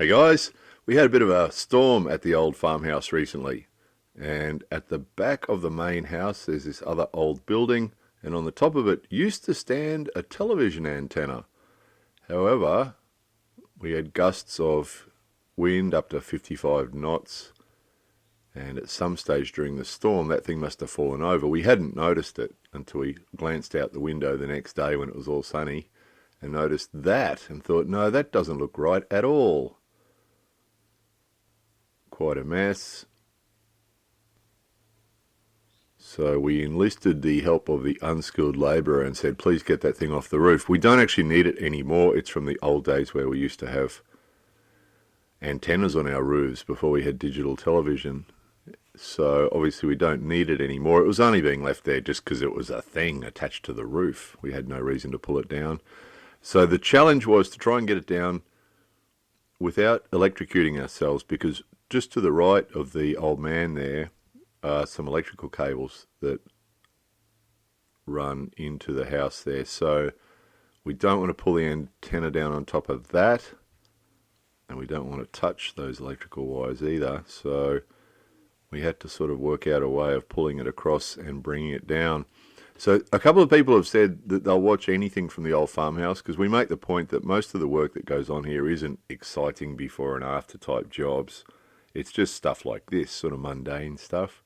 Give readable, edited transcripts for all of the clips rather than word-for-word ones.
Hey guys, we had a bit of a storm at the old farmhouse recently, and at the back of the main house there's this other old building, and on the top of it used to stand a television antenna. However, we had gusts of wind up to 55 knots, and at some stage during the storm that thing must have fallen over. We hadn't noticed it until we glanced out the window the next day when it was all sunny and noticed that and thought, no, that doesn't look right at all. Quite a mess. So we enlisted the help of the unskilled labourer and said, please get that thing off the roof. We don't actually need it anymore. It's from the old days where we used to have antennas on our roofs before we had digital television. So obviously we don't need it anymore. It was only being left there just because it was a thing attached to the roof. We had no reason to pull it down. So the challenge was to try and get it down without electrocuting ourselves, because just to the right of the old man there are some electrical cables that run into the house there. So we don't want to pull the antenna down on top of that, and we don't want to touch those electrical wires either. So we had to sort of work out a way of pulling it across and bringing it down. So a couple of people have said that they'll watch anything from the old farmhouse, because we make the point that most of the work that goes on here isn't exciting before and after type jobs. It's just stuff like this, sort of mundane stuff.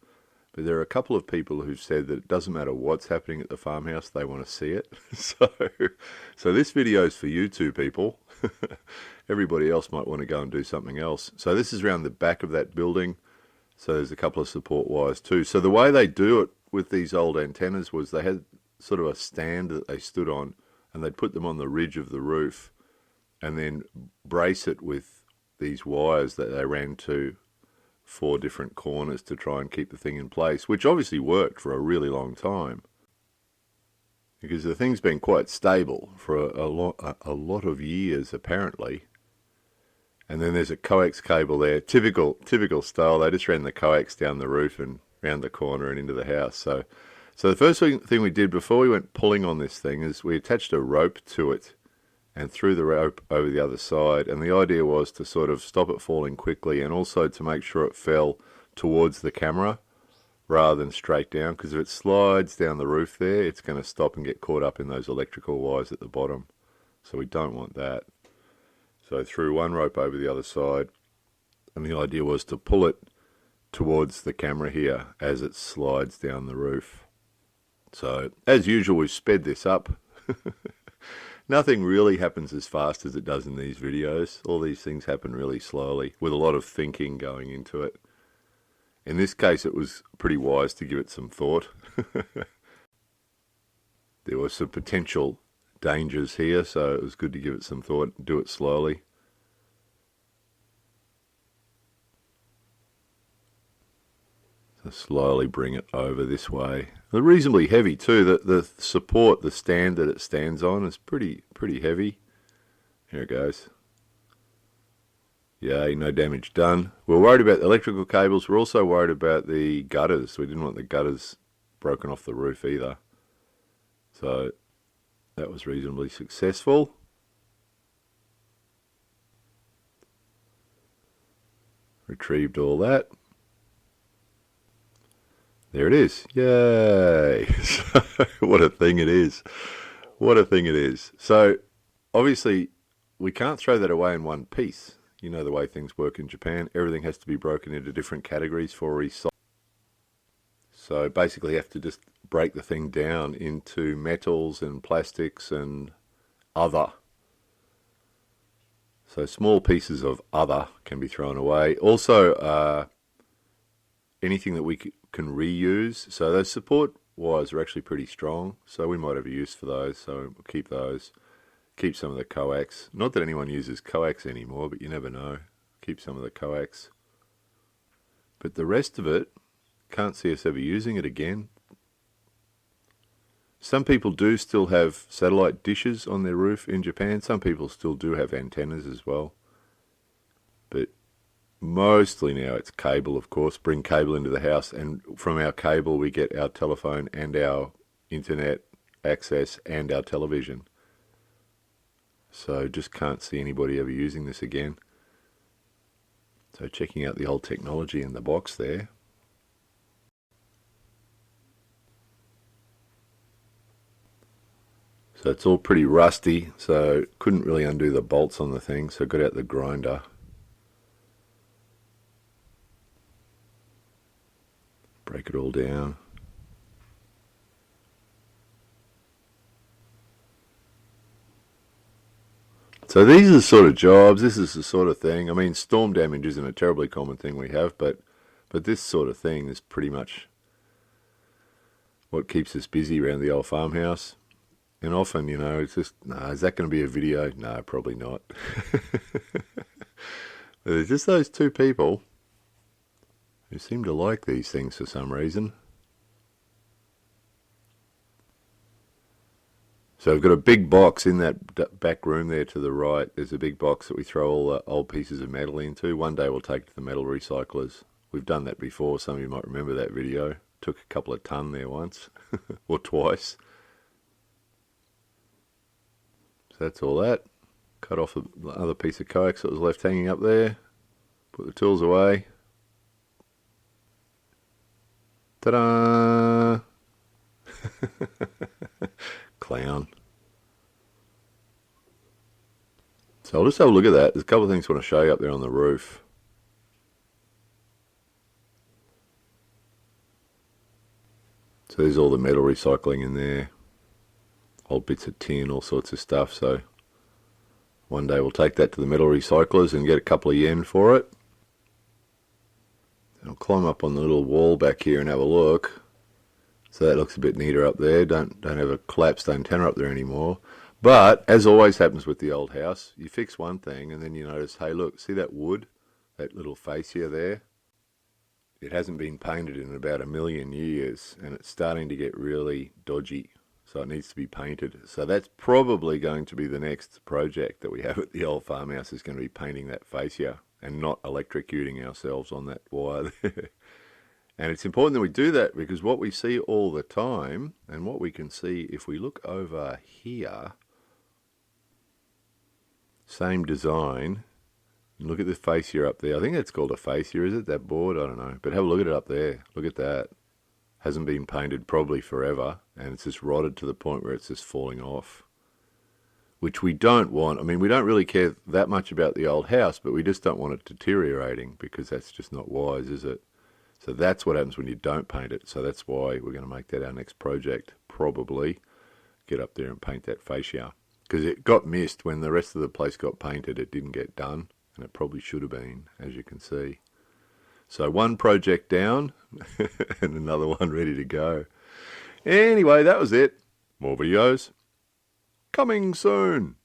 But there are a couple of people who've said that it doesn't matter what's happening at the farmhouse, they want to see it. So this video is for you two people. Everybody else might want to go and do something else. So this is around the back of that building. So there's a couple of support wires too. So the way they do it with these old antennas was they had sort of a stand that they stood on, and they'd put them on the ridge of the roof and then brace it with these wires that they ran to 4 different corners to try and keep the thing in place, which obviously worked for a really long time, because the thing's been quite stable for a lot of years apparently. And then there's a coax cable there, typical style. They just ran the coax down the roof and round the corner and into the house. So the first thing we did before we went pulling on this thing is we attached a rope to it and threw the rope over the other side. And the idea was to sort of stop it falling quickly, and also to make sure it fell towards the camera rather than straight down, because if it slides down the roof there, it's going to stop and get caught up in those electrical wires at the bottom. So we don't want that. So I threw one rope over the other side, and the idea was to pull it towards the camera here as it slides down the roof. So as usual, we've sped this up. Nothing really happens as fast as it does in these videos. All these things happen really slowly, with a lot of thinking going into it. In this case, it was pretty wise to give it some thought. There were some potential dangers here, so it was good to give it some thought and do it slowly. So slowly bring it over this way. They're reasonably heavy too. The support, the stand that it stands on, is pretty heavy. Here it goes. Yay, no damage done. We're worried about the electrical cables. We're also worried about the gutters. We didn't want the gutters broken off the roof either. So that was reasonably successful. Retrieved all that. There it is. Yay! What a thing it is. What a thing it is. So obviously we can't throw that away in one piece. You know the way things work in Japan. Everything has to be broken into different categories for recycling. So basically you have to just break the thing down into metals and plastics and other. So small pieces of other can be thrown away. Also anything that we can reuse. So those support wires are actually pretty strong, so we might have a use for those, so we'll keep those. Keep some of the coax. Not that anyone uses coax anymore, but you never know. Keep some of the coax. But the rest of it, can't see us ever using it again. Some people do still have satellite dishes on their roof in Japan. Some people still do have antennas as well. But mostly now it's cable, of course. Bring cable into the house, and from our cable we get our telephone and our internet access and our television. So just can't see anybody ever using this again. So checking out the old technology in the box there. So it's all pretty rusty, so couldn't really undo the bolts on the thing, so got out the grinder. Break it all down. So these are the sort of jobs, this is the sort of thing. I mean, storm damage isn't a terribly common thing we have, but this sort of thing is pretty much what keeps us busy around the old farmhouse. And often, you know, it's just, nah, is that going to be a video? No, probably not. There's just those two people who seem to like these things for some reason. So we've got a big box in that back room there to the right. There's a big box that we throw all the old pieces of metal into. One day we'll take it to the metal recyclers. We've done that before. Some of you might remember that video. Took a couple of ton there once or twice. So that's all that. Cut off the other piece of coax that was left hanging up there. Put the tools away. Ta-da! Clown. So I'll just have a look at that. There's a couple of things I want to show you up there on the roof. So there's all the metal recycling in there. Old bits of tin, all sorts of stuff. So one day we'll take that to the metal recyclers and get a couple of yen for it. And I'll climb up on the little wall back here and have a look. So that looks a bit neater up there. Don't have a collapsed antenna up there anymore. But, as always happens with the old house, you fix one thing and then you notice, hey look, see that wood? That little fascia there? It hasn't been painted in about 1,000,000 years and it's starting to get really dodgy. So it needs to be painted. So that's probably going to be the next project that we have at the old farmhouse, is going to be painting that fascia and not electrocuting ourselves on that wire there. And it's important that we do that because what we see all the time, and what we can see if we look over here, same design, look at the fascia up there. I think that's called a fascia, is it? That board? I don't know. But have a look at it up there. Look at that. Hasn't been painted probably forever, and it's just rotted to the point where it's just falling off. Which we don't want. I mean, we don't really care that much about the old house, but we just don't want it deteriorating because that's just not wise, is it? So that's what happens when you don't paint it. So that's why we're going to make that our next project, probably. Get up there and paint that fascia. Because it got missed when the rest of the place got painted. It didn't get done, and it probably should have been, as you can see. So one project down and another one ready to go. Anyway, that was it. More videos coming soon.